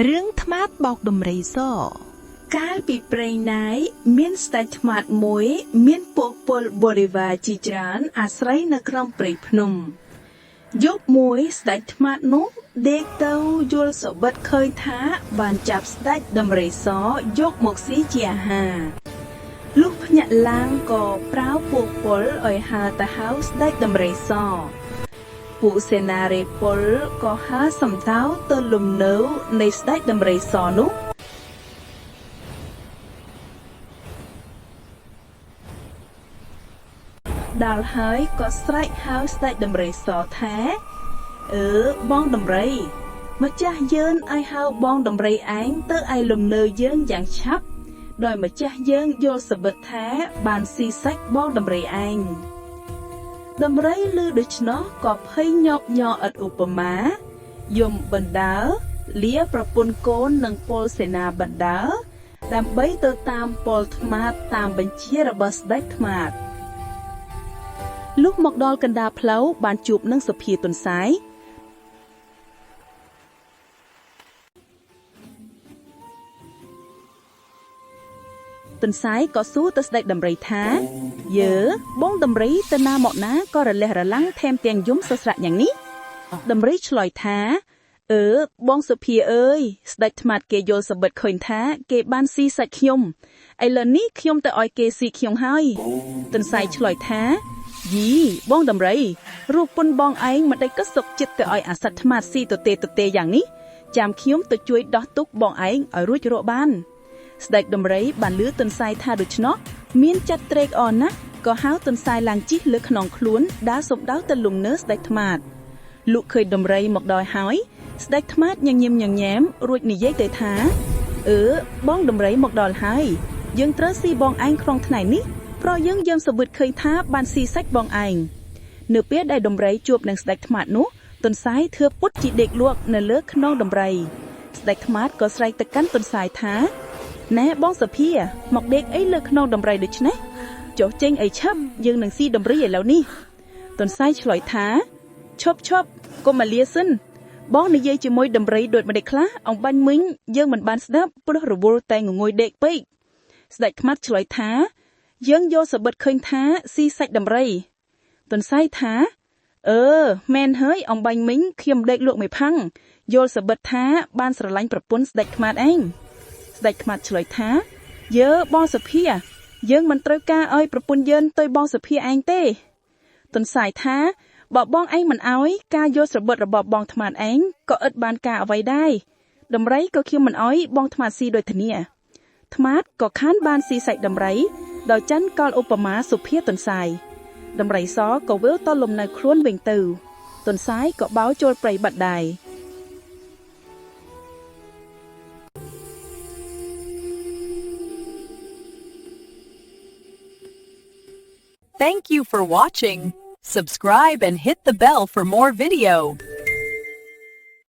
រឿងថ្មាតបោកដំរីសកាលពីព្រេងណាយមានស្ដេចថ្មាតមួយមានពួកពលបរិវារជាច្រើនអាស្រ័យនៅក្នុងព្រៃភ្នំយប់មួយស្ដេចថ្មាតនោះដេកទៅយល់សុបិតឃើញថាបានចាប់ស្ដេចដំរីសយកមកស៊ីជាអាហារលុះភ្ញាក់ឡើងក៏ប្រើពួកពលឲ្យហើរទៅហៅស្ដេចដំរីសពួកសេនារីពលក៏ហើរសំដៅទៅលំនៅនៃស្ដេចដំរីសនោះដល់ហើយក៏ស្រែកហៅស្ដេចដំរីសថាបងដំរីម្ចាស់យើងឲ្យហៅបងដំរីឯងទៅឯលំនៅយើងយ៉ាងឆាប់ដោយម្ចាស់យើងយល់សប្តិថាបានស៊ីសាច់បងដំរីឯងដំរីឮដូច្នោះក៏ភ័យញាប់ញ័រឥតឧបមាយំបណ្ដើរលាប្រពន្ធកូននិងពលសេនាបណ្ដើរដើម្បីទៅតាមពលថ្មាតតាមបញ្ជារបស់ស្ដេចថ្មាតលុះមកដល់កណ្ដាលផ្លូវបានជួបនឹងសុភាទន្សាយទន្សាយក៏សួរទៅស្ដេចដំរីថាបងដំរីទៅណាមកណាក៏រលះរលាំងថែមទាំងយំសស្រាក់យ៉ាងនេះដំរីឆ្លើយថាបងសុភាអើយស្ដេចថ្មាតគេយល់សប្តិឃើញថាគេបានស៊ីសាច់ខ្ញុំឥឡូវនេះខ្ញុំទៅឲ្យគេស៊ីខ្ញុំហើយទន្សាយឆ្លើយថាយីបងដំរីរូបពុនបងឯងមិនដេចក៏សុកចិត្តទៅឲ្យអាសត្វថ្មាតស៊ីទទេយ៉ាងនេះចាំខ្ញុំទៅជួយដោះទុកបងឯងឲ្យរួចរកបានស្ដេចដំរីបានលឺទន្សាយថាដូច្នោះមានចិត្តត្រេកអរណាស់ក៏ហៅទន្សាយឡើងជិះលើខ្នងខ្លួនដើរសំដៅទៅលំនៅស្ដេចថ្មាតលុះឃើញដំរីមកដល់ហើយស្ដេចថ្មាតញញឹមញញែមរួចនិយាយទៅថាបងដំរីមកដល់ហើយយើងត្រូវស៊ីបងឯងក្នុងថ្ងៃនេះព្រោះយើងសវិតឃើញថាបានស៊ីសាច់បងឯងនៅពេលដែលដំរីជួបនឹងស្ដេចថ្មាតនោះទន្សាយធឿពុតជីដេកលក់នៅលើខ្នងដំរីស្ដេចថ្មាតក៏ស្រែកទៅកាន់ទន្សាយថាណែបងសុភាមកដេកអីលើខ្នងដំរីដូចនេះចុះចេញអីឆាប់យើងនឹងស៊ីដំរីឥឡូវនេះទន្សាយឆ្លើយថាឈប់កុំមកលាសិនបងនិយាយជាមួយដំរីដូចម្ដេចខ្លះអង្បាញ់មិញយើងមិនបានស្ដាប់ព្រោះរវល់តែងងុយដេកពេកស្ដេចថ្មាតឆ្លើយថាយើងយកសប្តិឃើញថាស៊ីសាច់ដំរីទន្សាយថាមែនហើយអង្បាញ់មិញខ្ញុំដេកលក់មួយផាំងយល់សប្តិថាបានស្រឡាញ់ប្រពន្ធស្ដេចថ្មាតឯងស្ដេចថ្មាតឆ្លើយថាបងសុភាយើងមិនត្រូវការឲ្យប្រពន្ធយើងទៅបងសុភាឯងទេទន្សាយថាបើបងឯងមិនឲ្យការយកស្របុតរបស់បងថ្មាតឯងក៏ឥតបានការអ្វីដែរដំរីក៏ខ្ញុំមិនឲ្យបងថ្មាតស៊ីដូចគ្នាថ្មាតក៏ខានបានស៊ីសាច់ដំរីដោយច័ន្ទកលឧបមាសុភាទន្សាយដំរីសក៏វិលទៅលំនៅខ្លួនវិញទៅទន្សាយក៏បោលចូលព្រៃបាត់ដែរThank you for watching. Subscribe and hit the bell for more video.